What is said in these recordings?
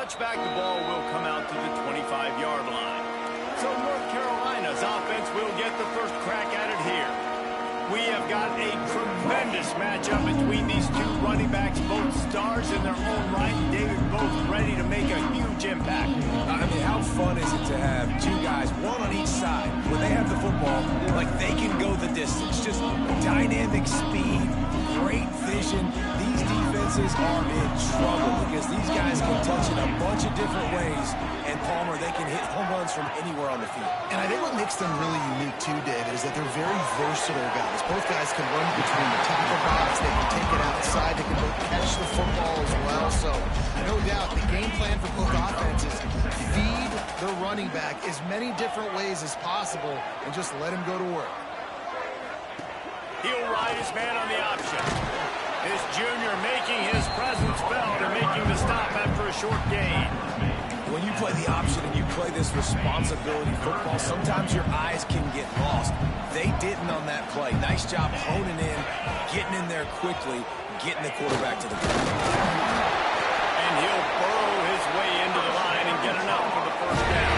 touchback, the ball will come out to the 25-yard line. So North Carolina's offense will get the first crack at it here. We have got a tremendous matchup between these two running backs, both stars in their own right. David, both ready to make a huge impact. I mean, how fun is it to have two guys, one on each side, when they have the football, like they can go the distance. Just dynamic speed, great vision. These defenses are in trouble because these guys can touch it a bunch of different ways. And Palmer, they can hit home runs from anywhere on the field. And I think what makes them really unique too, David, is that they're very versatile guys. Both guys can run between the tackle box. They can take it outside. They can both catch the football as well. So no doubt the game plan for both offenses, feed the running back as many different ways as possible and just let him go to work. He'll ride his man on the option. His junior making his presence felt and making the stop after a short gain. When you play the option and you play this responsibility football, sometimes your eyes can get lost. They didn't on that play. Nice job honing in, getting in there quickly, getting the quarterback to the ground. And he'll burrow his way into the line and get enough for the first down.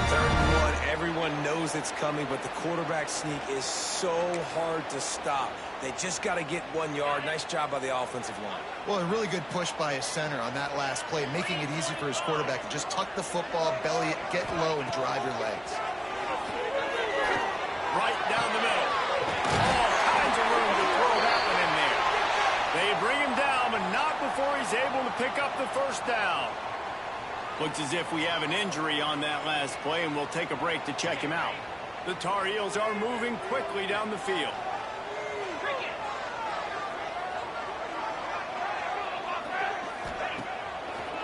Third and one, everyone knows it's coming, but the quarterback sneak is so hard to stop. They just got to get 1 yard. Nice job by the offensive line. Well, a really good push by his center on that last play, making it easy for his quarterback to just tuck the football, belly it, get low, and drive your legs. Right down the middle. All kinds of room to throw that one in there. They bring him down, but not before he's able to pick up the first down. Looks as if we have an injury on that last play, and we'll take a break to check him out. The Tar Heels are moving quickly down the field.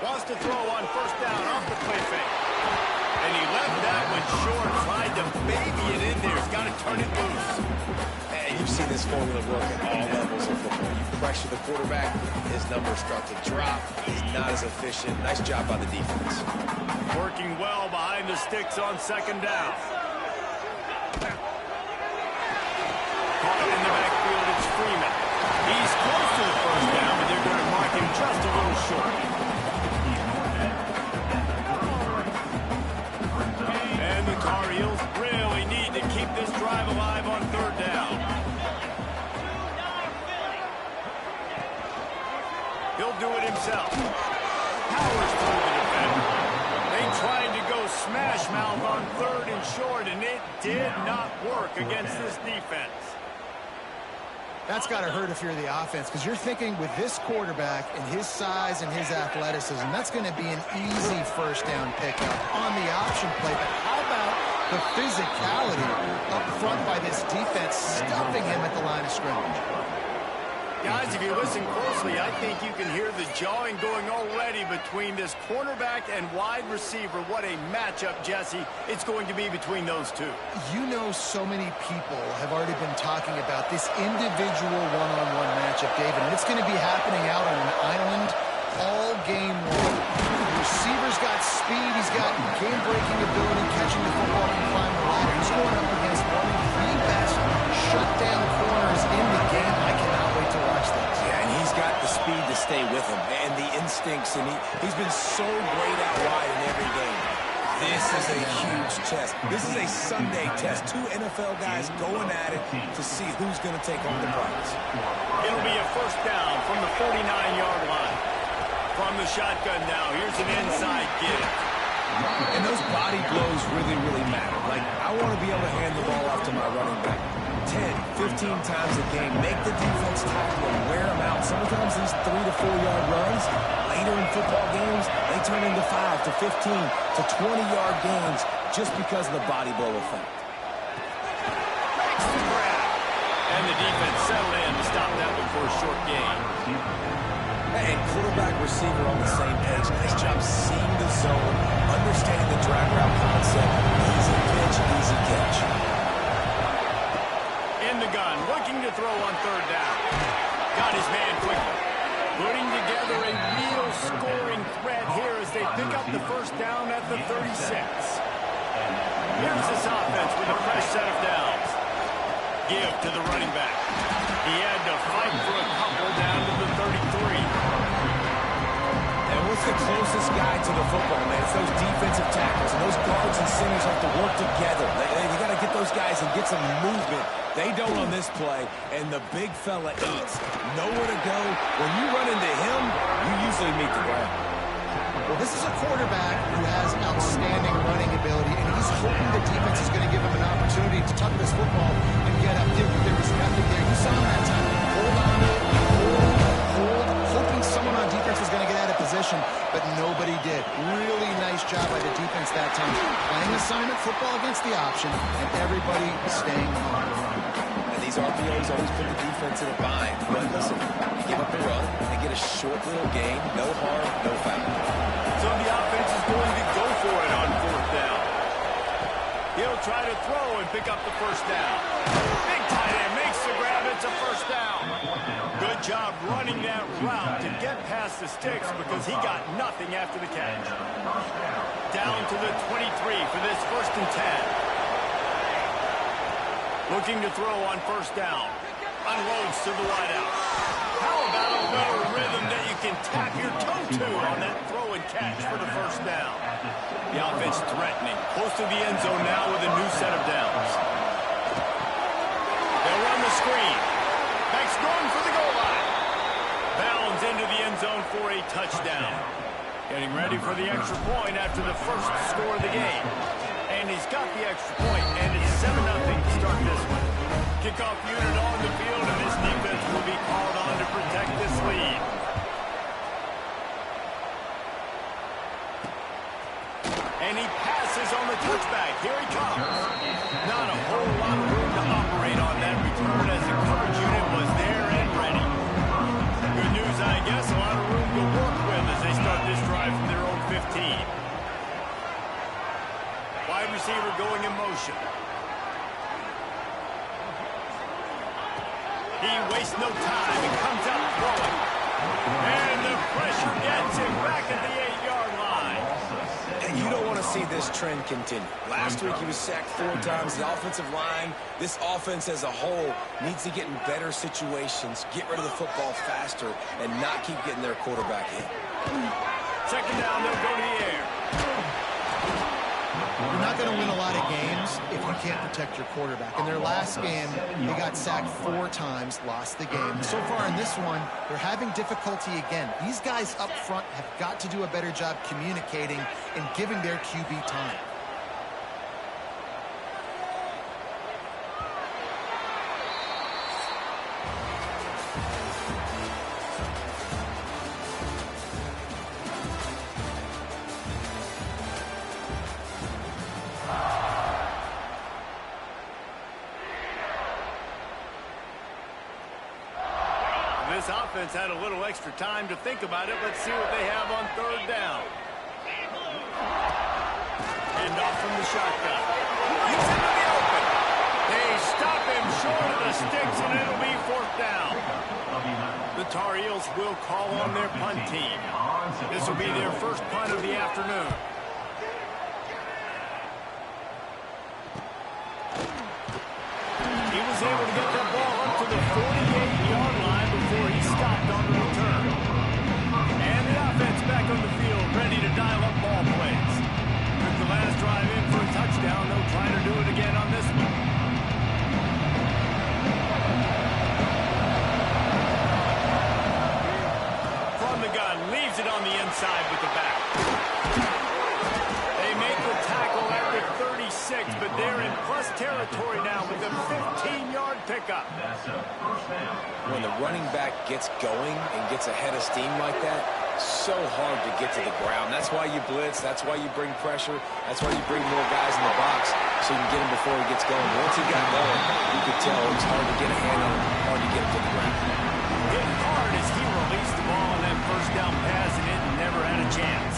Wants to throw on first down off the play fake. And he left that one short, tried to baby it in there. He's got to turn it loose. And you've seen this formula work at all levels of football. You pressure the quarterback, his numbers start to drop. He's not as efficient. Nice job by the defense. Working well behind the sticks on second down. Caught in the backfield, it's Freeman. He's close to the first down, but they're going to mark him just a little short. And the Tar Heels really need to keep this drive alive on third down. He'll do it himself. Powers through the defender. They tried to go smash mouth on third and short, and it did not work against this defense. That's got to hurt if you're the offense, because you're thinking with this quarterback and his size and his athleticism, that's going to be an easy first down pickup on the option play. But how about the physicality up front by this defense, stuffing him at the line of scrimmage? Guys, if you listen closely, I think you can hear the jawing going already between this cornerback and wide receiver. What a matchup, Jesse, it's going to be between those two. You know, so many people have already been talking about this individual one-on-one matchup, David, and it's going to be happening out on an island all game long. The receiver's got speed, he's got game-breaking ability, catching the football and climbing the ladder. He's going up against one of the best shutdown corners in the game. I cannot wait to watch this. Yeah, and he's got the speed to stay with him and the instincts, and he's been so great out wide in every game. This is a huge test. This is a Sunday test. Two NFL guys going at it to see who's going to take home the prize. It'll be a first down from the 49-yard line. From the shotgun now, here's an inside give. And those body blows really, really matter. Like, I want to be able to hand the ball off to my running back 10, 15 times a game. Make the defense tackle and wear them out. Sometimes these 3 to 4 yard runs, later in football games, they turn into 5 to 15 to 20-yard gains just because of the body blow effect. And the defense settled in to stop that one for a short gain. And quarterback receiver on the same page. Nice job seeing the zone, understanding the drag route concept. Easy pitch, easy catch. In the gun, looking to throw on third down. Got his man quickly. Putting together a real scoring threat here as they pick up the first down at the 36. Here's this offense with a fresh set of downs. Give to the running back. He had to fight for a couple down to the 33. And What's the closest guy to the football, man? It's those defensive tackles, and those guards and centers have to work together. They got to get those guys and get some movement. They don't on this play, and the big fella eats. Nowhere to go. When you run into him, you usually meet the ground. Well, this is a quarterback who has outstanding running ability, and he's hoping the defense is going to give him an opportunity to tuck this football and get up. There was nothing there. You saw him that time. Hold on to it, hold, hoping someone on defense was going to get out of position, but nobody did. Really nice job by the defense that time. Playing assignment football against the option, and everybody staying on the run. And these RPOs always put the defense in a bind. But listen, you give up the run, they get a short little gain, no harm, no foul. So the offense is going to go for it on 4th down. He'll try to throw and pick up the first down. Big tight end makes the grab. It's a first down. Good job running that route to get past the sticks because he got nothing after the catch. Down to the 23 for this 1st and 10. Looking to throw on 1st down. Unloads to the wideout. How about a little rhythm that you can tap your toe to on that throw and catch for the 1st down? The offense threatening. Close to the end zone now with a new set of downs. They'll run the screen. Back's going for the goal line. Bounds into the end zone for a touchdown. Getting ready for the extra point after the first score of the game. And he's got the extra point, and it's 7-0 to start this one. Kickoff unit on the field, and this defense will be called on to protect this lead. And he passes on the touchback. Here he comes. Not a whole lot of room to operate on that return as the coverage unit was there and ready. Good news, I guess, a lot of room to work with as they start this drive from their own 15. Wide receiver going in motion. He wastes no time and comes out throwing. And the pressure gets him back at the 8-yard line. And you don't want to see this trend continue. Last week he was sacked 4 times. The offensive line, this offense as a whole, needs to get in better situations, get rid of the football faster, and not keep getting their quarterback hit. 2nd down, they'll go to the air. You're not going to win a lot of games if you can't protect your quarterback. In their last game, they got sacked 4 times, lost the game. So far in this one, they're having difficulty again. These guys up front have got to do a better job communicating and giving their QB time. This offense had a little extra time to think about it. Let's see what they have on 3rd down. Hand off from the shotgun. He's into the open. They stop him short of the sticks, and it'll be 4th down. The Tar Heels will call on their punt team. This will be their first punt of the afternoon. He was able to get that ball up to the 48-yard line before he stopped on the return. And the offense back on the field, ready to dial up ball plays. Took the last drive in for a touchdown. They'll try to do it again on this one. From the gun, leaves it on the inside with the back. They make the tackle at the 36, but they're in plus territory now with a 15-yard pickup. When the running back gets going and gets ahead of steam like that, so hard to get to the ground. That's why you blitz. That's why you bring pressure. That's why you bring more guys in the box so you can get him before he gets going. Once he got going, you could tell it was hard to get a hand on him, hard to get him to the ground. Hit hard as he released the ball on that 1st down pass, and it never had a chance.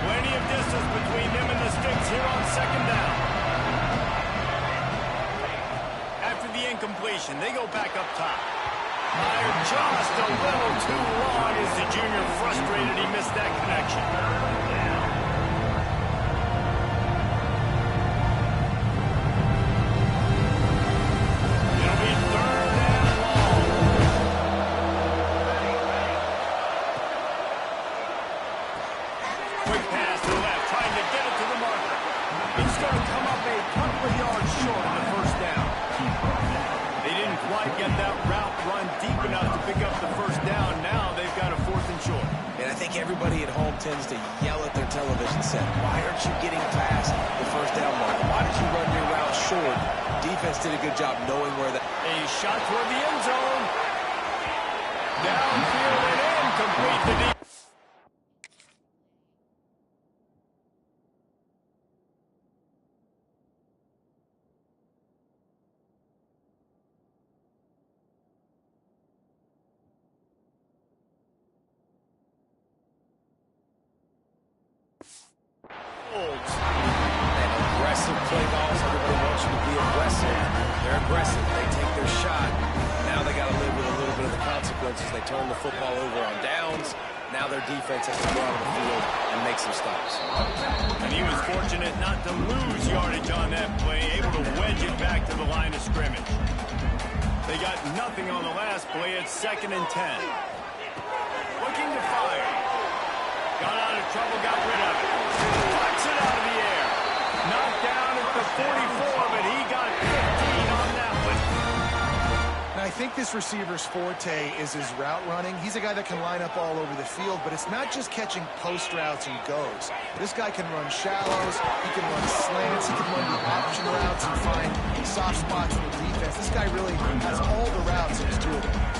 Plenty of distance between them and the sticks here on 2nd down. After the incompletion, they go back up top. Fired just a little too long as the junior frustrated he missed that connection. It'll be 3rd Quick pass to the left, trying to get it to the marker. It's going to come up a couple of yards short of the first down. They didn't quite get that route run deep enough to pick up the first down. Now they've got a 4th and short. And I think everybody at home tends to yell at their television set, why aren't you getting past the first down marker? Why did you run your route short? Defense did a good job knowing where that... A shot toward the end zone. Downfield and incomplete to deep. And aggressive play calls. Everybody wants you to be aggressive. They're aggressive. They take their shot. Now they got to live with a little bit of the consequences. They turn the football over on downs. Now their defense has to go out on the field and make some stops. And he was fortunate not to lose yardage on that play, able to wedge it back to the line of scrimmage. They got nothing on the last play. It's 2nd and 10. Looking to fire. Got out of trouble, got rid of it. Flicks it out of the air. Knocked down at the 44, but he got 15 on that one. Now, I think this receiver's forte is his route running. He's a guy that can line up all over the field, but it's not just catching post routes and goes. This guy can run shallows, he can run slants, he can run the option routes and find soft spots in the defense. This guy really has all the routes in his toolbox.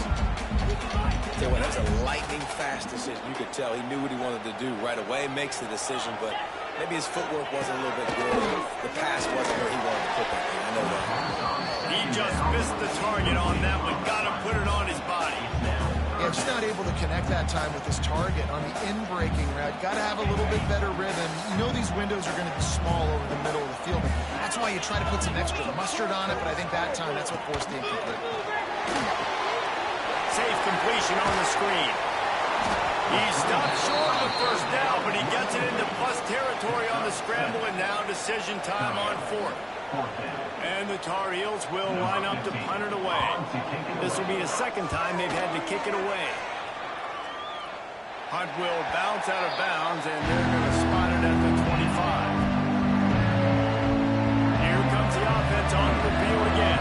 Well, that's a lightning-fast decision. You could tell he knew what he wanted to do right away, makes the decision, but maybe his footwork wasn't a little bit good. The pass wasn't where he wanted to put that thing. I know that. He just missed the target on that one. Got to put it on his body. Yeah, just not able to connect that time with his target on the in-breaking route. Got to have a little bit better rhythm. You know these windows are going to be small over the middle of the field. That's why you try to put some extra mustard on it, but I think that time that's what forced the incomplete. Safe completion on the screen. He stopped short of the first down, but he gets it into plus territory on the scramble, and now decision time on 4th. And the Tar Heels will line up to punt it away. This will be the 2nd time they've had to kick it away. Punt will bounce out of bounds, and they're going to spot it at the 25. Here comes the offense onto the field again.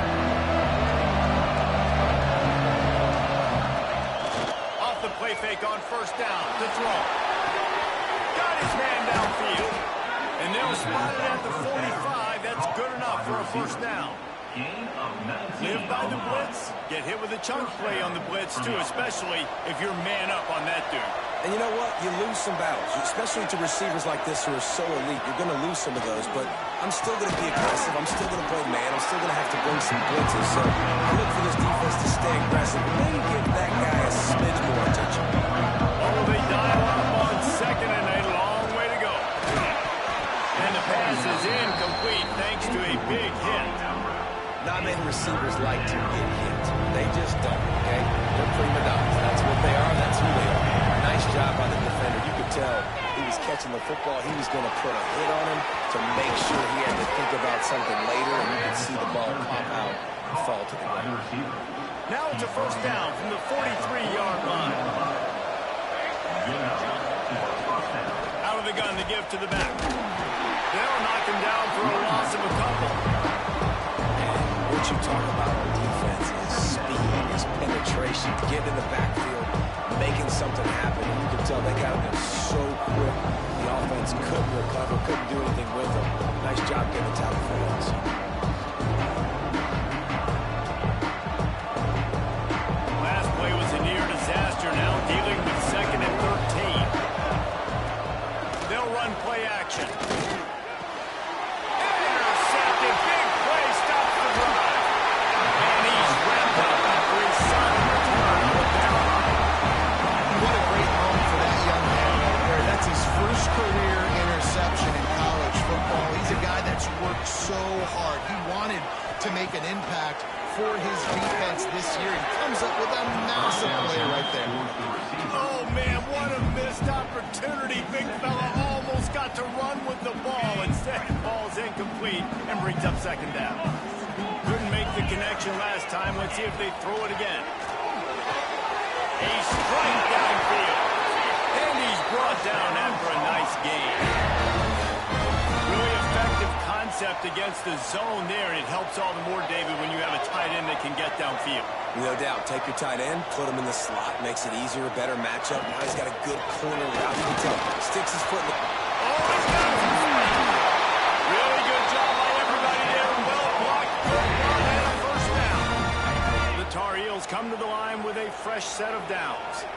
The play fake on first down. The throw. Got his man downfield. And they'll spot it at the 45. That's good enough for a first down. Live by the blitz. Get hit with a chunk play on the blitz, too, especially if you're man up on that dude. And you know what? You lose some battles, especially to receivers like this who are so elite. You're going to lose some of those, but I'm still going to be aggressive. I'm still going to play man. I'm still going to have to bring some blitzes. So I look for this defense to stay aggressive. Maybe give that guy a smidge more attention. Oh, they dial up on 2nd and a long way to go. And the pass is incomplete thanks to a big hit. Not many receivers like to get hit. They just don't, okay? They're prima donnas. That's what they are. That's who they are. Nice job by the defender. You could tell he was catching the football. He was going to put a hit on him to make sure he had to think about something later, and you could see the ball pop out and fall to the ground. Now it's a first down from the 43-yard line. Out of the gun to give to the back. They'll knock him down for a loss of a couple. What you talk about on defense is speed, is penetration, getting in the backfield, making something happen. And you can tell they got him so quick. The offense couldn't recover, couldn't do anything with him. Nice job getting the tackle for us. Last play was a near disaster. Now dealing with 2nd and 13. They'll run play action. Intercepted. Big play. Stops the drive. And he's wrapped up after his solid return on the down. What a great home for that young man right there. That's his first career interception in college football. He's a guy that's worked so hard. He wanted to make an impact for his defense this year. He comes up with a massive play right there. Oh, man, what a missed opportunity. Big fella almost got to run with the ball. Instead, ball's incomplete and brings up 2nd down. Couldn't make the connection last time. Let's see if they throw it again. A strike downfield. And he's brought down after a nice gain. Really effective concept against the zone there, and it helps all the more, David, when you have a tight end that can get downfield. No doubt. Take your tight end, put him in the slot, makes it easier, a better matchup. Now he's got a good corner route. You can tell. Sticks his foot in the... Oh, he's got it. Really good job by everybody there. Well blocked. Good run and a first down. The Tar Heels come to the line with a fresh set of downs.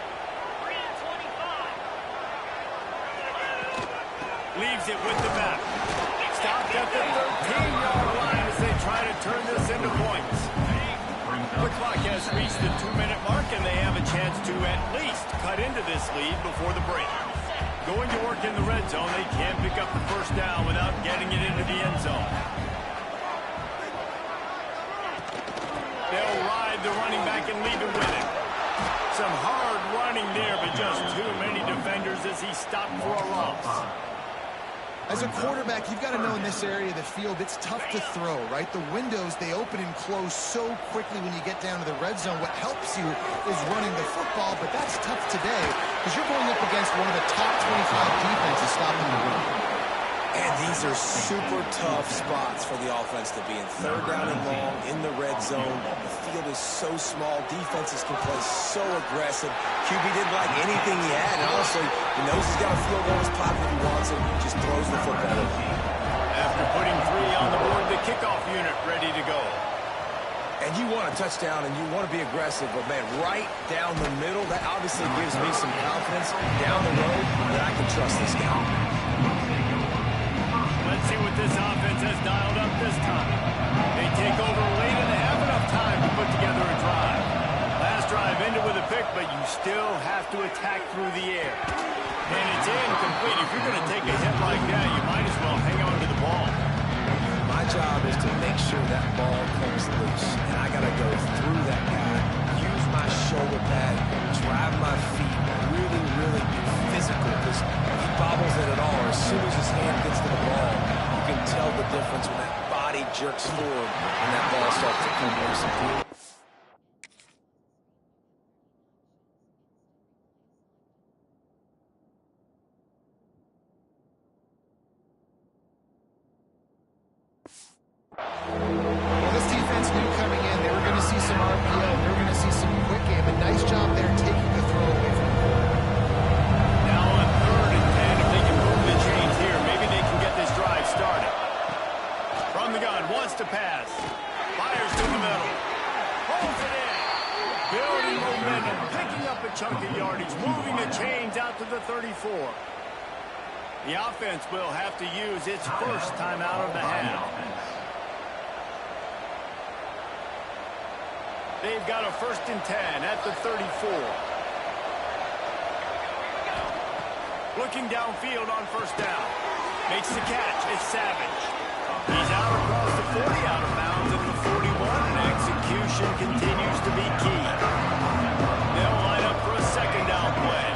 Leaves it with the back. Stopped at the 13-yard line as they try to turn this into points. The clock has reached the 2-minute mark, and they have a chance to at least cut into this lead before the break. Going to work in the red zone, they can't pick up the first down without getting it into the end zone. They'll ride the running back and leave it with him. Some hard running there, but just too many defenders as he stopped for a loss. As a quarterback, you've got to know in this area of the field, it's tough to throw, right? The windows, they open and close so quickly when you get down to the red zone. What helps you is running the football, but that's tough today because you're going up against one of the top 25 defenses stopping the run. And these are super tough spots for the offense to be in. Third down and long in the red zone. The field is so small. Defenses can play so aggressive. QB didn't like anything he had. And honestly, he knows he's got a field goal in his pocket if he wants it. He just throws the football away. After putting 3 on the board, the kickoff unit ready to go. And you want a touchdown and you want to be aggressive, but man, right down the middle, that obviously gives me some confidence down the road that I can trust this guy. Let's see what this offense has dialed up this time. They take over late and they have enough time to put together a drive. Last drive ended with a pick, but you still have to attack through the air. And it's incomplete. If you're going to take a hit like that, you might as well hang on to the ball. My job is to make sure that ball comes loose. And I got to go through that guy, use my shoulder pad, drive my feet, really be physical. Because if he bobbles it at all, or as soon as his hand gets to the ball, you can tell the difference when that body jerks forward and that ball starts to come loose and through. Well, this defense knew coming in they were going to see some RPO. They were going to see some quick game. A nice job there taking the throw away from the ball. Now on 3rd and 10, if they can move the chains here, maybe they can get this drive started. From the gun, wants to pass. Fires to the middle. Holds it in. Building momentum, picking up a chunk of yardage, moving the chains out to the 34. The offense will have to use its first time out of the half. They've got a 1st and 10 at the 34. Looking downfield on 1st down. Makes the catch. It's Savage. He's out across the 40, out of bounds at the 41, and execution continues to be key. They'll line up for a 2nd down play.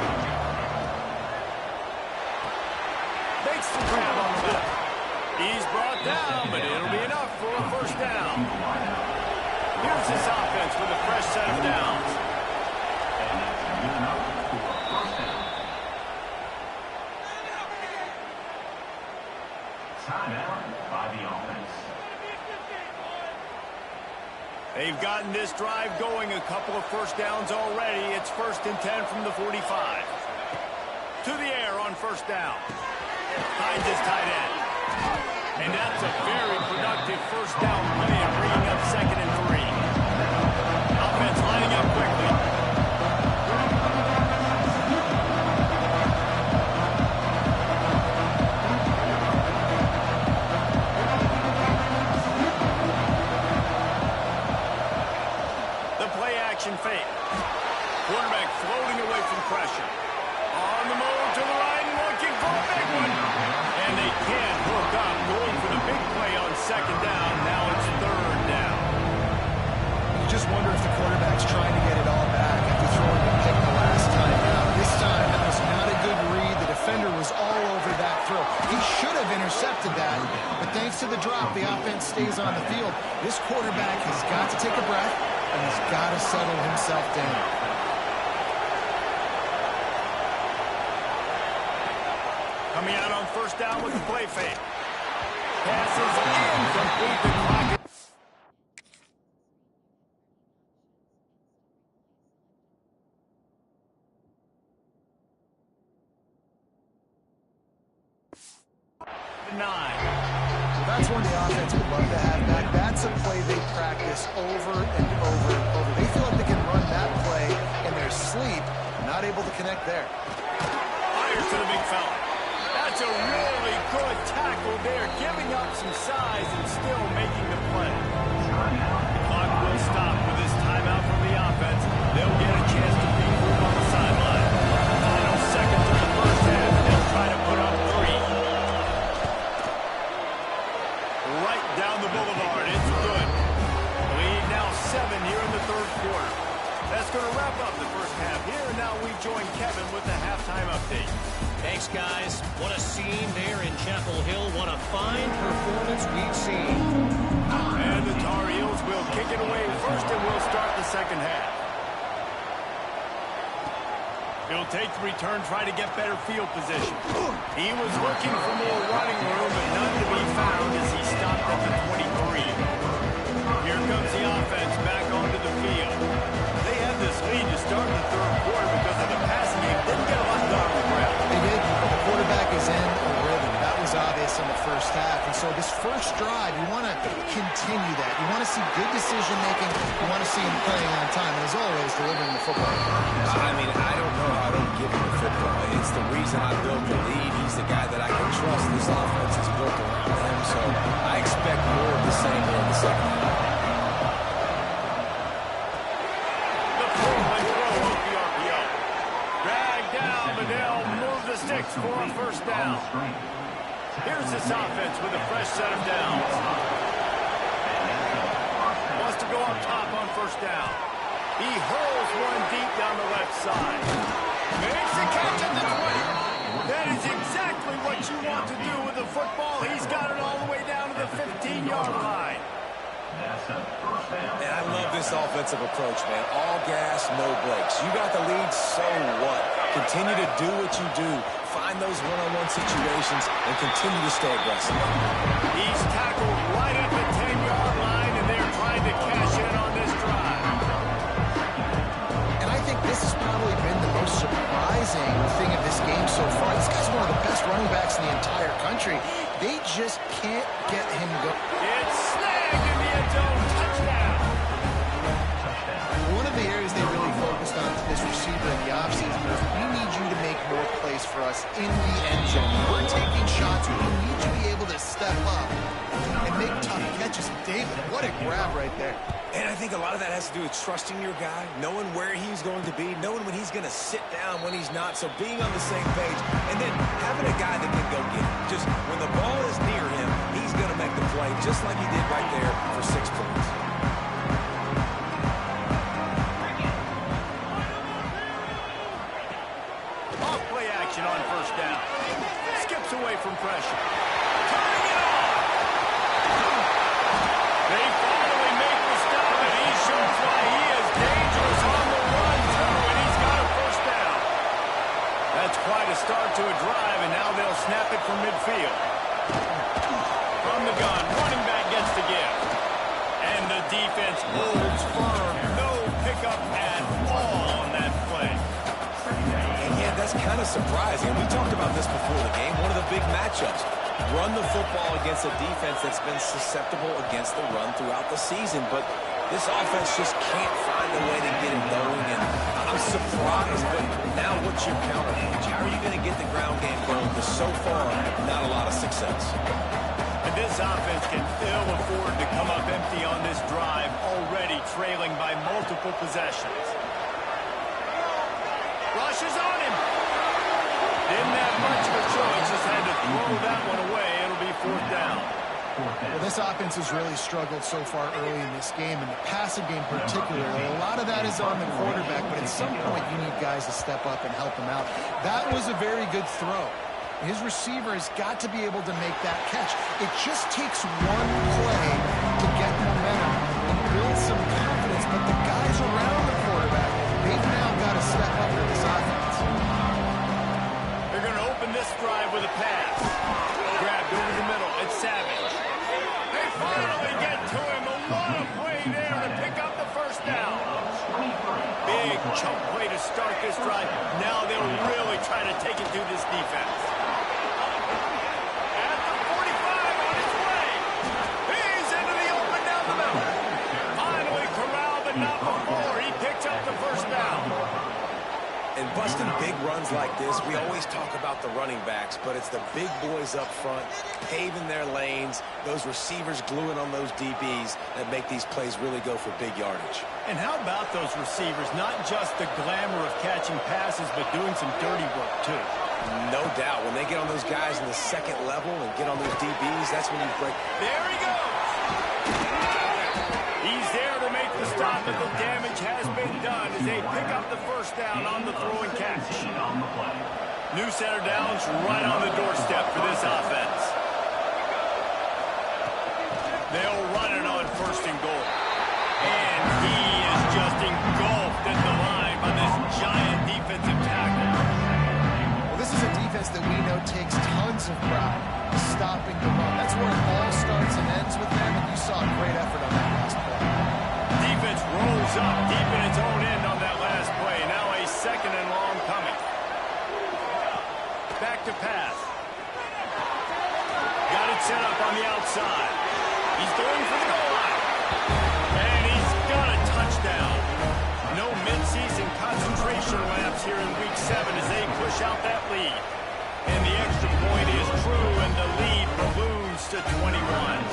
Makes the grab on the back. He's brought down, but it'll be enough for a 1st down. Here's this offense with a fresh set of downs. Timeout by the offense. They've gotten this drive going, a couple of 1st downs already. It's 1st and 10 from the 45. To the air on 1st down. Finds his tight end. And that's a very productive 1st down play and bringing up 2nd and 3. Offense lining up quickly. The play action fake. Quarterback floating away from pressure. On the move to the right, looking for a big one. And they can't hook up, going for the big play on 2nd down. Now it's 3rd down. You just wonder if the quarterback's trying to get it all back after throwing the pick the last time out. This time, that was not a good read. The defender was all over that throw. He should have intercepted that, but thanks to the drop, the offense stays on the field. This quarterback has got to take a breath, and he's got to settle himself down. Coming out on first down with the play fake. Passes incomplete. The clock. That's one the offense would love to have back. That's a play they practice over and over and over. They feel like they can run that play in their sleep. Not able to connect there. Fires to the big fella. That's a really good tackle there, giving up some size and still making the play. The clock will stop with this timeout from the offense. They'll get a chance to regroup on the sideline. Final seconds of the first half, and they'll try to put up 3. Right down the boulevard. It's good. Lead now 7 here in the third quarter. That's going to wrap up the first half here. And now we join Kevin with the halftime update. Thanks, guys. What a scene there in Chapel Hill. What a fine performance we've seen. And the Tar Heels will kick it away first, and we'll start the second half. He'll take the return, try to get better field position. He was looking for more running room, but none to be found as he stopped at the 23. Here comes the offense back onto the field. They had this lead to start the third quarter because of the passing game. Didn't get a lot done on the ground. They did. The quarterback is in a rhythm. That was obvious in the first half. And so this first drive, you want to continue that. You want to see good decision-making. You want to see him playing on time. And as always, delivering the football. I mean, I don't know how I don't give him the football. It's the reason I built the lead. He's the guy that I can trust. This offense is built around him. So I expect more of the same here in the second half. Sticks for a first down. Here's this offense with a fresh set of downs. Wants to go up top on first down. He hurls one deep down the left side. Makes the catch at the 20. That is exactly what you want to do with the football. He's got it all the way down to the 15-yard line. And I love this offensive approach, man. All gas, no brakes. You got the lead, so what? Continue to do what you do. Find those one-on-one situations and continue to stay aggressive. He's tackled right at the 10-yard line, and they're trying to cash in on this drive. And I think this has probably been the most surprising thing of this game so far. This guy's one of the best running backs in the entire country. They just can't get him going. It's snagged in the end zone. Touchdown. One of the areas they really focused on to this receiver in the offseason was we need you to make more plays for us in the end zone. We're taking shots. We need you to be able to step up and make tough catches. David, what a grab right there. And I think a lot of that has to do with trusting your guy, knowing where he's going to be, knowing when he's going to sit down, when he's not. So being on the same page, and then having a guy that can go get it. Just when the ball is near him, he's going to make the play, just like he did right there for 6 points. Off play action on first down. Skips away from pressure. Turning it off. They finally make the stop, and he shows why he is dangerous on the run, too, and he's got a first down. That's quite a start to a drive, and now they'll snap it from midfield. From the gun, running back gets the gift. And the defense holds firm. No pickup at all on that play. And yeah, that's kind of surprising. We talked about this before the game. One of the big matchups. Run the football against a defense that's been susceptible against the run throughout the season. But this offense just can't find a way to get it going. And I'm surprised, but now what's your counter edge? How are you going to get the ground game going? Because so far, not a lot of success. And this offense can ill afford to come up empty on this drive, already trailing by multiple possessions. Rushes on him. Didn't have much of a choice, just had to throw that one away. It'll be fourth down. Well, this offense has really struggled so far early in this game, and the passing game particularly. A lot of that is on the quarterback, but at some point you need guys to step up and help him out. That was a very good throw. His receiver has got to be able to make that catch. It just takes one play to get momentum and build some confidence, but the guys around the quarterback, they've now got to step up in this offense. They're going to open on this drive with a pass. Grabbed over the middle. It's Savage. They finally get to him. A lot of play there to pick up the first down. Big chunk play to start this drive. Now they'll really try to take it to this defense. At the 45 on his way. He's into the open down the middle. Finally corralled, but not before. He picks up the first down. And busting big runs like this, we always talk about the running backs, but it's the big boys up front, paving their lanes, those receivers gluing on those DBs that make these plays really go for big yardage. And how about those receivers? Not just the glamour of catching passes, but doing some dirty work, too. No doubt. When they get on those guys in the second level and get on those DBs, that's when you break. There he goes. He's there to make the stop, but the damage has been done as they pick up the first down on the throw and catch. New center downs right on the doorstep for this offense. They'll run it on first and goal. And he is just engulfed at the line by this giant defensive tackle. Well, this is a defense that we know takes tons of pride stopping the run. That's where it all starts and ends with them, and you saw a great effort on that last play. Defense rolls up deep in its own end on that last play. Now a second and long coming. Back to pass. Got it set up on the outside. He's going for the goal line. And he's got a touchdown. No midseason concentration lapse here in Week 7 as they push out that lead. And the extra point is true, and the lead balloons to 21.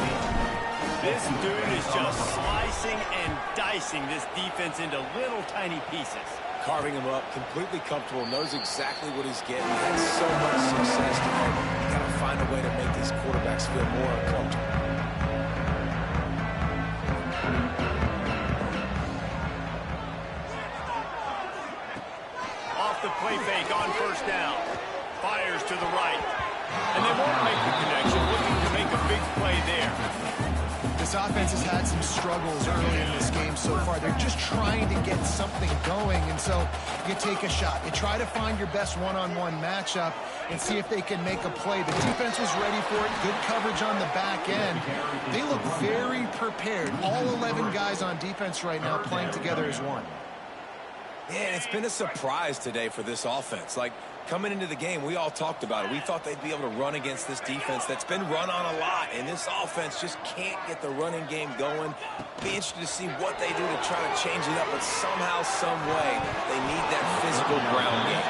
This dude is just slicing and dicing this defense into little tiny pieces. Carving him up, completely comfortable, knows exactly what he's getting. Had so much success today. Got to find a way to make these quarterbacks feel more uncomfortable. Off the play fake on first down. Fires to the right. And they won't make the connection, looking to make a big play there. This offense has had some struggles early in this game so far. They're just trying to get something going, and so you take a shot. You try to find your best one-on-one matchup and see if they can make a play. The defense was ready for it. Good coverage on the back end. They look very prepared. All 11 guys on defense right now playing together as one. Yeah, and it's been a surprise today for this offense. Like, coming into the game, we all talked about it. We thought they'd be able to run against this defense that's been run on a lot, and this offense just can't get the running game going. Be interested to see what they do to try to change it up, but somehow, some way, they need that physical ground game.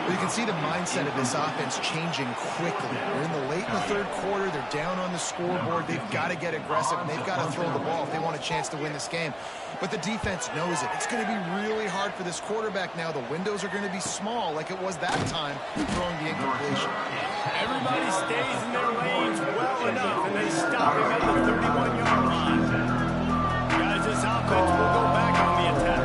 Well, you can see the mindset of this offense changing quickly. They're in the late in the third quarter. They're down on the scoreboard. They've got to get aggressive, and they've got to throw the ball if they want a chance to win this game. But the defense knows it. It's going to be really hard for this quarterback now. The windows are going to be small like it was that time throwing the incompletion. Everybody stays in their lanes well enough, and they stop him at the 31-yard line. Guys, this offense will go back on the attack.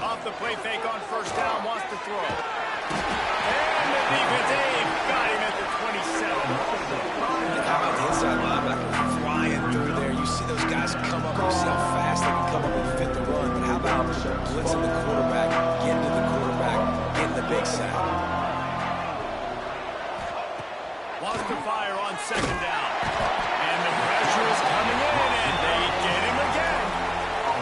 Off the play fake on first down, wants to throw. And the defense, they've got him at the 27. How about the inside linebacker flying through there? You see those guys come up, you see how fast they can come up and fit the run. But how about blitzing the quarterback, getting to the quarterback, getting the big sack? Wants to fire on second down. And the pressure is coming in, and they get him again.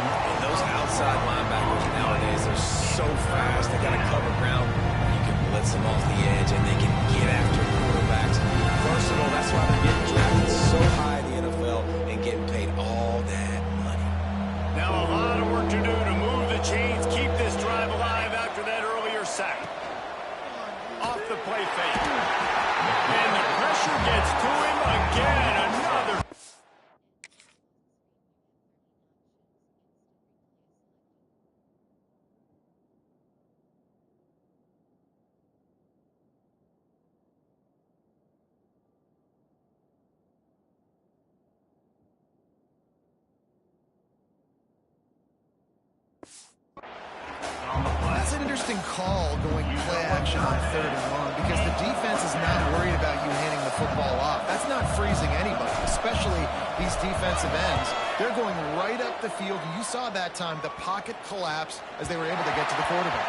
And those outside linebackers nowadays are so fast. They got to cover ground. You can blitz them off the edge, and they can get after quarterbacks. Versatile, that's why they're getting drafted so high in the NFL and getting paid all that money. Now a lot of work to do to move the chains, keep this drive alive after that earlier sack. Off the play fake. And the pressure gets to him again. Another. That's an interesting call going play action on third and long because the defense is not worried about you handing the football off. That's not freezing anybody, especially these defensive ends. They're going right up the field. You saw that time the pocket collapse as they were able to get to the quarterback.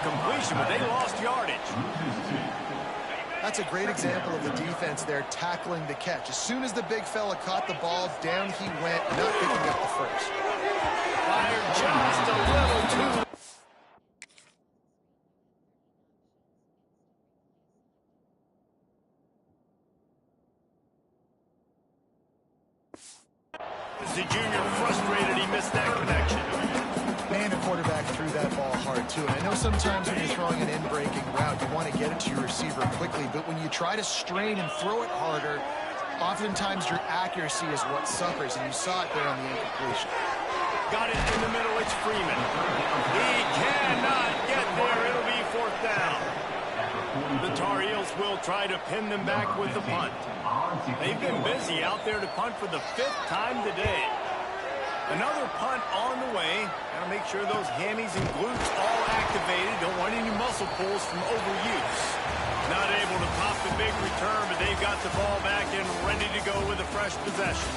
completion, but they lost yardage. That's a great example of the defense there tackling the catch. As soon as the big fella caught the ball, down he went, not picking up the first. Fired just a little too. The junior frustrated he missed that connection. Man, a quarterback threw that ball hard, too. And I know sometimes when you're throwing an in-breaking route, you want to get it to your receiver quickly. But when you try to strain and throw it harder, oftentimes your accuracy is what suffers. And you saw it there on the incompletion. Got it in the middle. It's Freeman. He cannot get there. It'll be fourth down. The Tar Heels will try to pin them back with the punt. They've been busy out there to punt for the 5th time today. Another punt on the way. Got to make sure those hammies and glutes all activated. Don't want any muscle pulls from overuse. Not able to pop the big return, but they've got the ball back and ready to go with a fresh possession.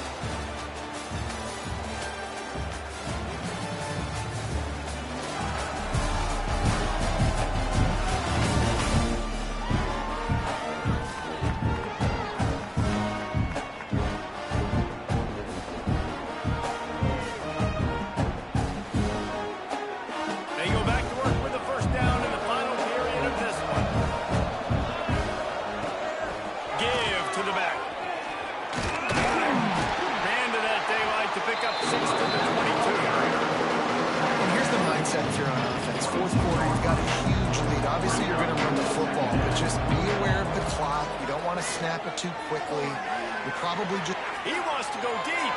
If you're on offense, fourth quarter, you've got a huge lead. Obviously, you're going to run the football, but just be aware of the clock. You don't want to snap it too quickly. You're probably just... He wants to go deep.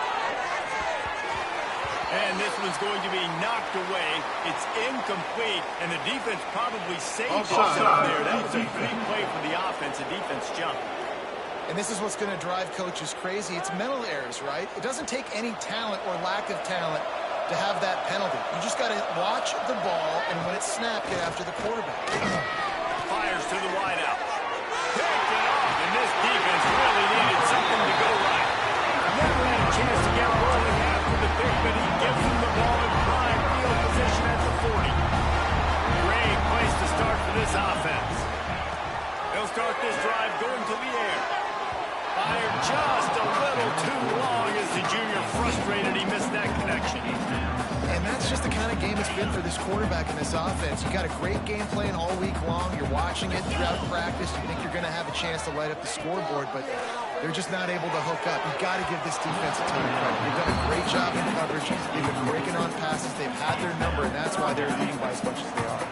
And this one's going to be knocked away. It's incomplete, and the defense probably saved itself there. That was a big play for the offense. The defense jumped. And this is what's going to drive coaches crazy. It's mental errors, right? It doesn't take any talent or lack of talent to have that penalty. You just got to watch the ball, and when it's snapped, get after the quarterback. Fires to the wideout. Picked it off, and this defense really needed something to go right. Never had a chance to get rolling after the pick, but he gives them the ball in prime field position at the 40. Great place to start for this offense. They'll start this drive going to the air. Fired just a little too long as the junior frustrated he missed that connection. And that's just the kind of game it's been for this quarterback in this offense. You got a great game plan all week long. You're watching it throughout practice. You think you're going to have a chance to light up the scoreboard, but they're just not able to hook up. You've got to give this defense a ton of credit. They've done a great job in coverage. They've been breaking on passes. They've had their number, and that's why they're leading by as much as they are.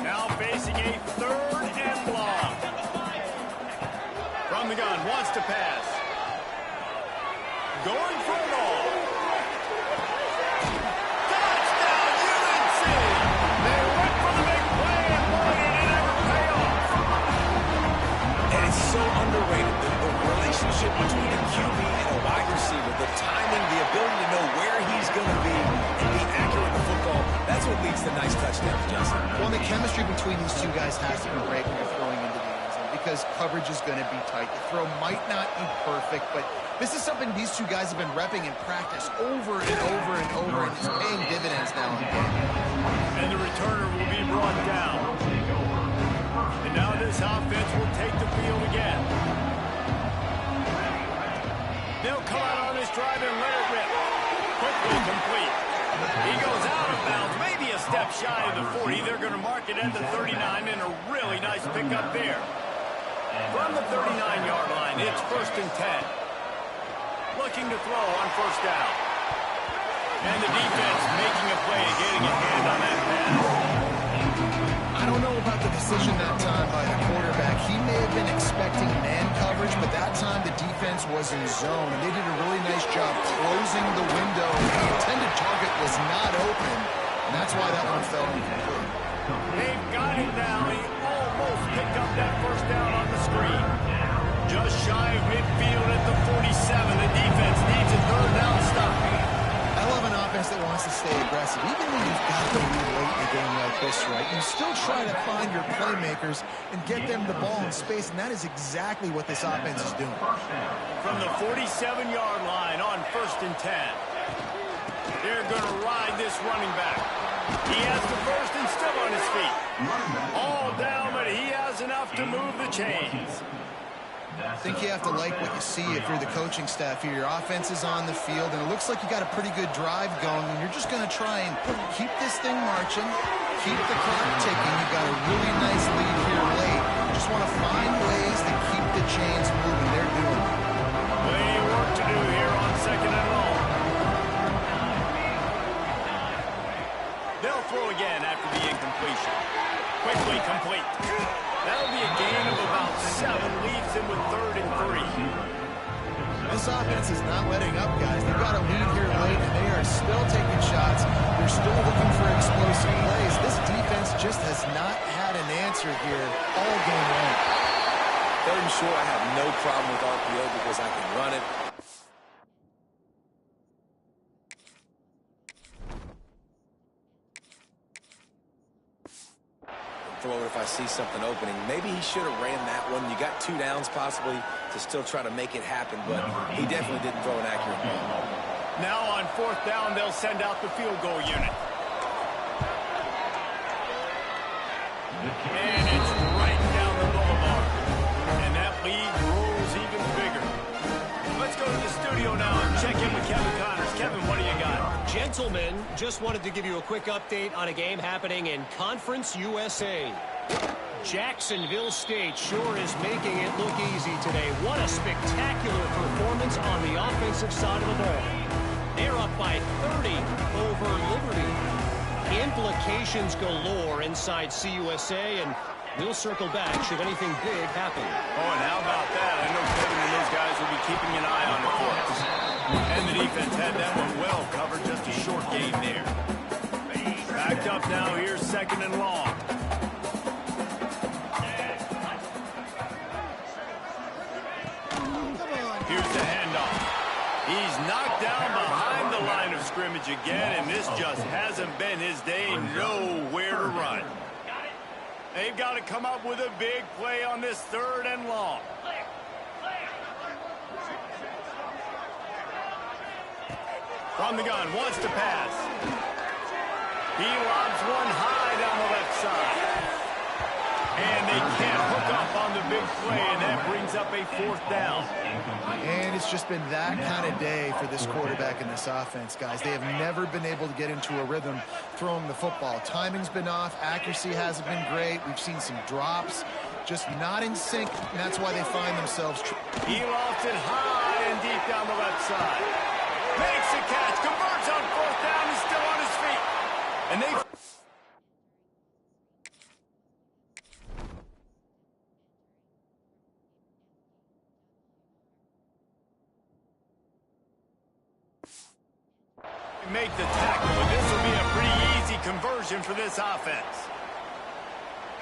Now facing a 3rd and long. From the gun, wants to pass. Going for it all. Touchdown, UNC! They went for the big play, and boy, did it ever pay off. And it's so underrated, the relationship between a QB and a wide receiver, the timing, the ability to know where he's going to be and be accurate with the football, that's what leads to nice touchdowns, Justin. Well, the chemistry between these two guys has to be great when you're throwing into the end zone because coverage is going to be tight. The throw might not be perfect, but this is something these two guys have been repping in practice over and over and over, and it's paying dividends now in the game. And the returner will be brought down. And now this offense will take the field again. They'll come out on this drive and let it rip. Quickly complete. He goes out of bounds, maybe a step shy of the 40. They're going to mark it at the 39, and a really nice pickup there. From the 39-yard line, it's 1st and 10. Looking to throw on 1st down. And the defense making a play, getting a hand on that pass. I don't know about the decision that time by the quarterback. He may have been expecting man coverage, but that time the defense was in zone, and they did a really nice job closing the window. The intended target was not open, and that's why that one fell incomplete. They've got it now. He almost picked up that 1st down on the screen. Just shy of midfield at the 47. The defense needs a 3rd down stop. I love an offense that wants to stay aggressive. Even when you've got the lead late in a game like this, right, you still try to find your playmakers and get them the ball in space, and that is exactly what this offense is doing. From the 47-yard line on 1st and 10. They're going to ride this running back. He has the first and still on his feet. All down, but he has enough to move the chains. I think you have to like what you see if you're the coaching staff here. Your offense is on the field, and it looks like you got a pretty good drive going, and you're just going to try and keep this thing marching, keep the clock ticking. You've got a really nice lead here late. You just want to find ways to keep the chains moving. They're doing it. Plenty of work to do here on second and long. They'll throw again after the incompletion. Quickly complete. That'll be a gain of about 7, leaves him with 3rd and 3. This offense is not letting up, guys. They've got a lead here late, and they are still taking shots. They're still looking for explosive plays. This defense just has not had an answer here all game long. 3rd and short, I have no problem with RPO because I can run it. Throw it if I see something opening. Maybe he should have ran that one. You got 2 downs possibly to still try to make it happen, but he definitely didn't throw an accurate ball. Now on 4th down, they'll send out the field goal unit. And it's right down the boulevard. And that lead grows even bigger. Let's go to the studio now and check in with Kevin Connors. Kevin, what do you got? Gentlemen, just wanted to give you a quick update on a game happening in Conference USA. Jacksonville State sure is making it look easy today. What a spectacular performance on the offensive side of the ball. They're up by 30 over Liberty. Implications galore inside CUSA, and we'll circle back should anything big happen. Oh, and how about that? I know Kevin and those guys will be keeping an eye on it for us. And the defense had that one well covered. Just a short game there. Backed up now. Here's 2nd and long. Here's the handoff. He's knocked down behind the line of scrimmage again, and this just hasn't been his day. Nowhere to run. They've got to come up with a big play on this 3rd and long. From the gun, wants to pass. He lobs one high down the left side. And they can't hook up on the big play, and that brings up a 4th down. And it's just been that kind of day for this quarterback and this offense, guys. They have never been able to get into a rhythm throwing the football. Timing's been off. Accuracy hasn't been great. We've seen some drops. Just not in sync, and that's why they find themselves. He lofts it high and deep down the left side. Makes a catch. Converts on 4th down. He's still on his feet. And they... make the tackle, but this will be a pretty easy conversion for this offense.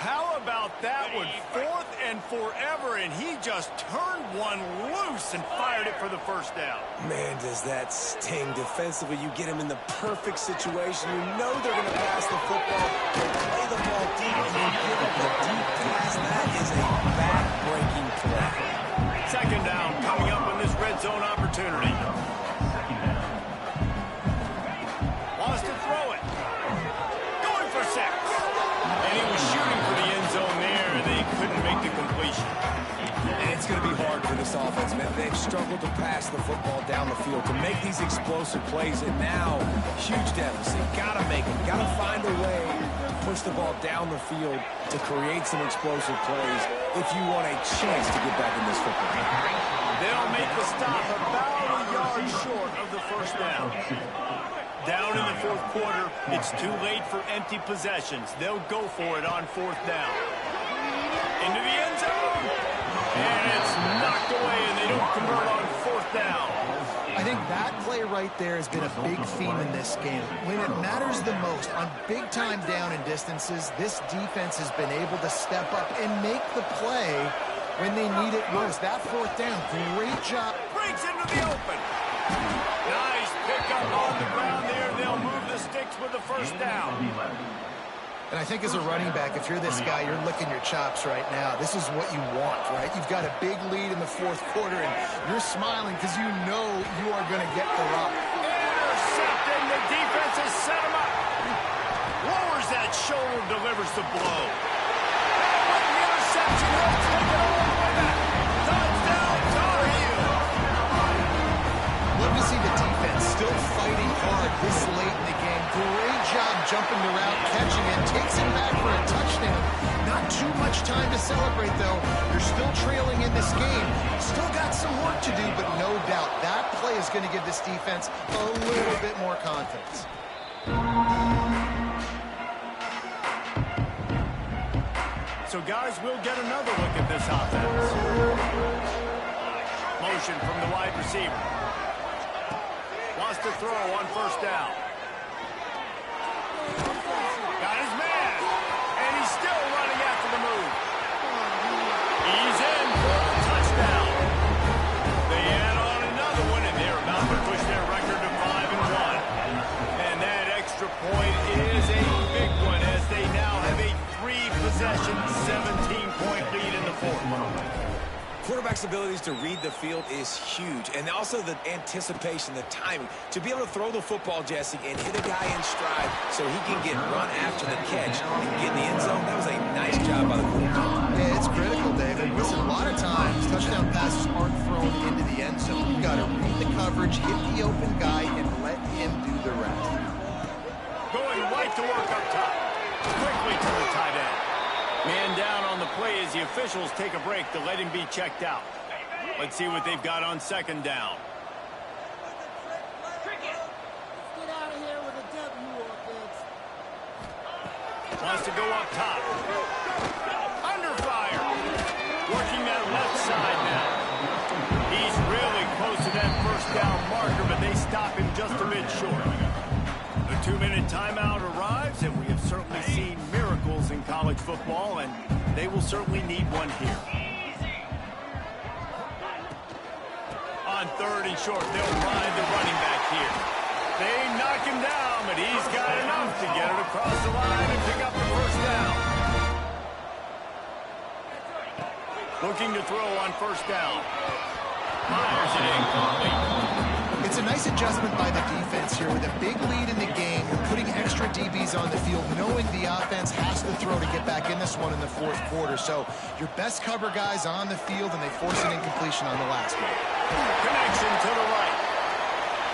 How about that one? 4th and forever, and he just turned one loose and fired it for the 1st down. Man, does that sting defensively. You get him in the perfect situation. You know they're going to pass the football. They play the ball deep, and they give up a deep pass. That is a back-breaking play. 2nd down coming up in this red zone opportunity. Wants to throw it. Going for 6. And he was shooting for the end zone there, and they couldn't make the completion. And it's going to be hard for this offense, man. They've struggled to pass the football down the field, to make these explosive plays, and now, huge deficit. Got to make them. Got to find a way to push the ball down the field to create some explosive plays if you want a chance to get back in this football game. They'll make the stop about a yard short of the 1st down. Down in the 4th quarter, it's too late for empty possessions. They'll go for it on 4th down. Into the end zone. And it's knocked away, and they don't convert on 4th down. I think that play right there has been a big theme in this game. When it matters the most, on big-time down and distances, this defense has been able to step up and make the play when they need it most. That 4th down, great job. Breaks into the open. Nice pickup on the ground there. They'll move the sticks with the 1st down. And I think as a running back, if you're this guy, you're licking your chops right now. This is what you want, right? You've got a big lead in the 4th quarter, and you're smiling because you know you are going to get the rock. Intercepted. The defense has set him up. fires that shoulder, delivers the blow. With the interception, he'll take it all the way back. Touchdown, Tar Heels. Love to see the defense still fighting hard this late in the game. Great job jumping the route, catching it, takes it back for a touchdown. Not too much time to celebrate, though. You're still trailing in this game. Still got some work to do, but no doubt that play is going to give this defense a little bit more confidence. So, guys, we'll get another look at this offense. Motion from the wide receiver. Wants to throw on first down. Got his man. And he's still running after the move. He's in for a touchdown. They add on another one, and they're about to push their record to 5-1. And that extra point is a big one, as they now have a 3-possession, 17-point lead in the fourth. Quarterback's abilities to read the field is huge, and also the anticipation, the timing. To be able to throw the football, Jesse, and hit a guy in stride so he can get run after the catch and get in the end zone, that was a nice job by the quarterback. Yeah, it's critical, David. Listen, a lot of times, touchdown passes aren't thrown into the end zone. You've got to read the coverage, hit the open guy, and let him do the rest. Going right to work up top. Quickly to the tight end. Man down on the play as the officials take a break to let him be checked out. Let's see what they've got on second down. Get out of here with a W offense. Wants to go up top. Under fire. Working that left side now. He's really close to that first down marker, but they stop him just a bit short. The 2-minute timeout arrives, and we have certainly seen miracles in college football, and they will certainly need one here. On third and short, they'll ride the running back here. They knock him down, but he's got enough to get it across the line and pick up the first down. Looking to throw on first down. Fires it incomplete. It's a nice adjustment by the defense here. With a big lead in the game, you're putting extra DBs on the field, knowing the offense has to throw to get back in this one in the fourth quarter. So your best cover guys on the field, and they force an incompletion on the last one. Connection to the right.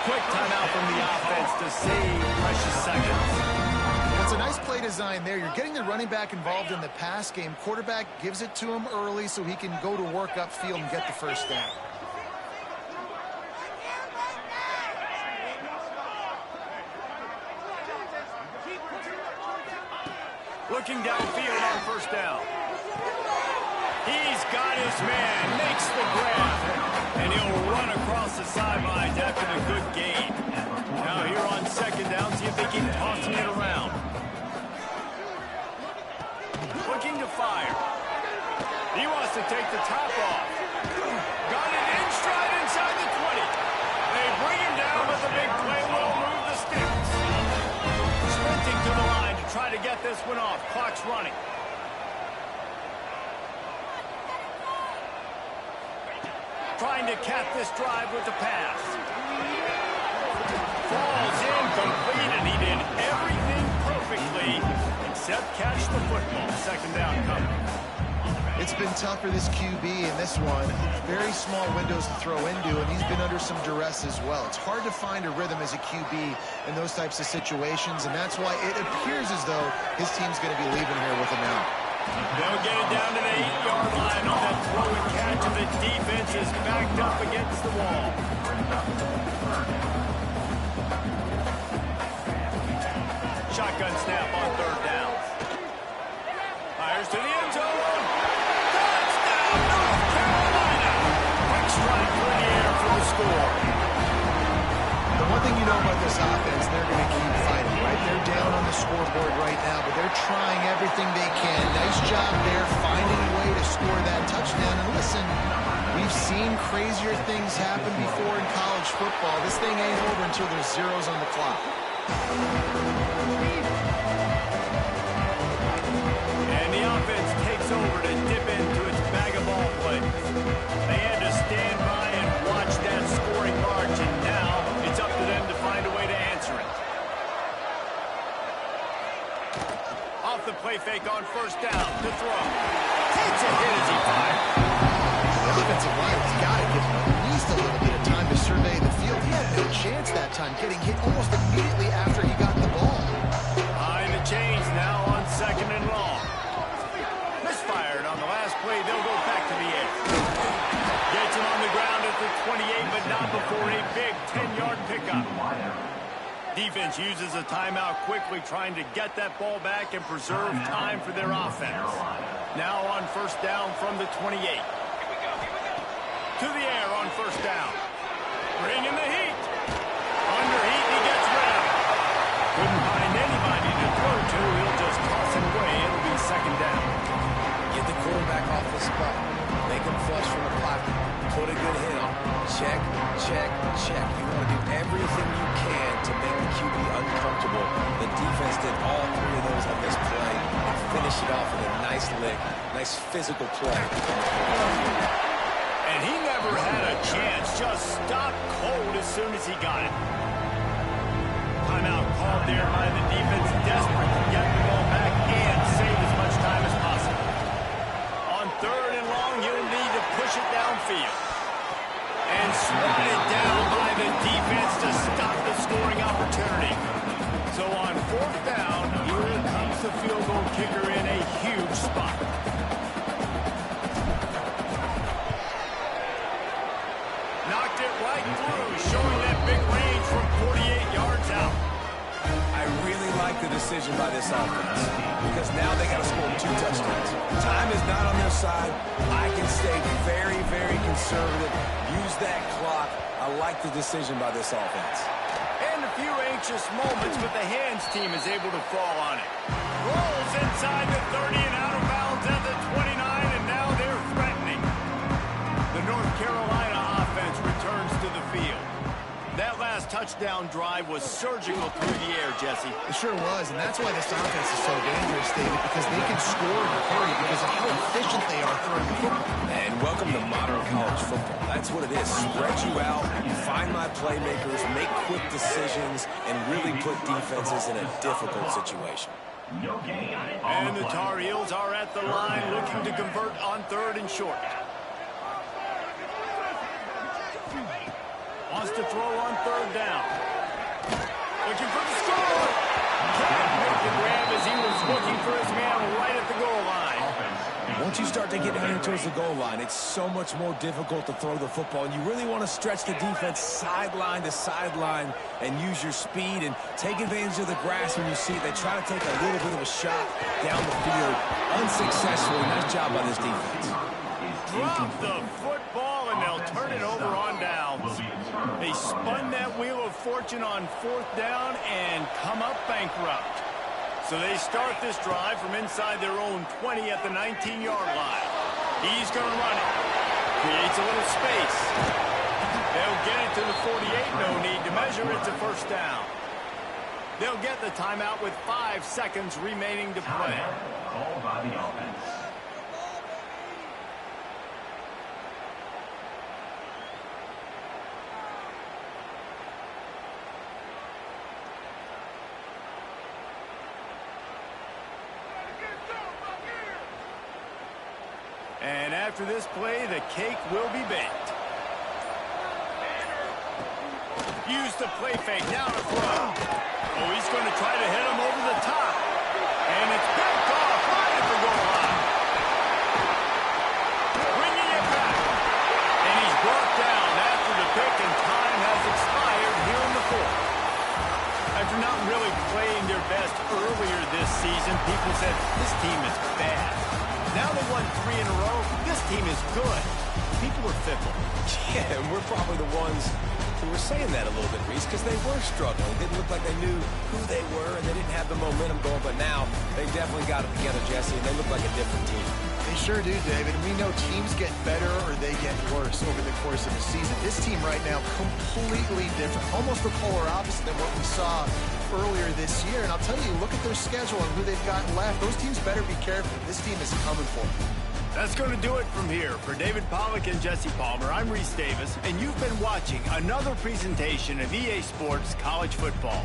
Quick timeout from the offense to save precious seconds. It's a nice play design there. You're getting the running back involved in the pass game. Quarterback gives it to him early so he can go to work upfield and get the first down. Looking downfield on first down. He's got his man, makes the grab, and he'll run across the sidelines after the good gain. Now here on second down, see if they keep tossing it around. Looking to fire. He wants to take the top off. Got it in stride inside the 20. They bring him down, but the big play will move the sticks. Sprinting to the line to try to get this one off. Clock's running. Trying to cap this drive with the pass. Falls incomplete, and he did everything perfectly except catch the football. Second down coming. It's been tough for this QB in this one. Very small windows to throw into, and he's been under some duress as well. It's hard to find a rhythm as a QB in those types of situations, and that's why it appears as though his team's going to be leaving here with him out. They'll get it down to the 8-yard line on that throw and catch, and the defense is backed up against the wall. Shotgun snap on third down. Fires to the end zone. Touchdown, North Carolina! Quick strike through the air for the score. The one thing you know about this offense, they're going to keep fighting, right? They're down on the scoreboard right now, but they're trying everything they can. Nice job there, finding a way to score that touchdown. And listen, we've seen crazier things happen before in college football. This thing ain't over until there's zeros on the clock. And the offense takes over to dip into its bag of ball plays. They had to stand by and watch that scoring march, and now it's up to them to find a way to answer it. chance that time, getting hit almost immediately after he got the ball. Behind the chains now on 2nd and long. Misfired on the last play. They'll go back to the air. Gets him on the ground at the 28, but not before a big 10-yard pickup. Defense uses a timeout quickly, trying to get that ball back and preserve time for their offense. Now on 1st down from the 28. To the air on 1st down. Bring in the heat. Under heat, he gets rid of it. Couldn't find anybody to throw to. He'll just toss it away. It'll be 2nd down. Get the quarterback off the spot. Make him flush from the pocket. Put a good hit on. Check, check, check. You want to do everything you can to make the QB uncomfortable. The defense did all 3 of those on this play and finished it off with a nice lick, nice physical play. And he never had a chance. Just stopped cold as soon as he got it. Timeout called there by the defense, desperate to get the ball back and save as much time as possible. On 3rd and long, you'll need to push it downfield. And swatted down by the defense to stop the scoring opportunity. So on 4th down, here comes the field goal kicker in a huge spot. Knocked it right through, showing that big range from 48 yards out. I really like the decision by this offense because now they got to score 2 touchdowns. Time is not on their side. I can stay very, very conservative. Use that clock. I like the decision by this offense. And a few anxious moments, but the hands team is able to fall on it. Rolls inside the 30 and out of bounds at the 29, and now they're threatening. The North Carolina offense returns to the field. That last touchdown drive was surgical through the air, Jesse. It sure was, and that's why this offense is so dangerous, David, because they can score in a hurry because of how efficient they are throwing the football. And welcome to modern college football. That's what it is. Spread you out, find my playmakers, make quick decisions, and really put defenses in a difficult situation. And the Tar Heels are at the line looking to convert on 3rd and short. Wants to throw on 3rd down. Looking for the score. Can't make the grab as he was looking for his man right at the goal line. Once you start to get down towards the goal line, it's so much more difficult to throw the football, and you really want to stretch the defense sideline to sideline and use your speed and take advantage of the grass when you see it. They try to take a little bit of a shot down the field unsuccessfully. Nice job by this defense. Drop the football, and they'll turn it over on downs. They spun that wheel of fortune on 4th down and come up bankrupt. So they start this drive from inside their own 20 at the 19-yard line. He's going to run it. Creates a little space. They'll get it to the 48. No need to measure it to 1st down. They'll get the timeout with 5 seconds remaining to play. Called by the offense. And after this play, the cake will be baked. Use the play fake, now to throw. Oh, he's going to try to hit him over the top. And it's picked off right at the goal line. Bringing it back. And he's brought down after the pick, and time has expired here in the 4th. After not really playing their best earlier this season, people said this team is bad. Now they won 3 in a row. This team is good. People are fickle. Yeah, and we're probably the ones who were saying that a little bit, Reese, because they were struggling. It didn't look like they knew who they were, and they didn't have the momentum going. But now they definitely got it together, Jesse, and they look like a different team. They sure do, David. We know teams get better or they get worse over the course of the season. This team right now, completely different. Almost the polar opposite than what we saw earlier this year. And I'll tell you, look at their schedule and who they've got left. Those teams better be careful. This team is coming for them. That's going to do it from here. For David Pollack and Jesse Palmer, I'm Reese Davis, and you've been watching another presentation of EA Sports College Football.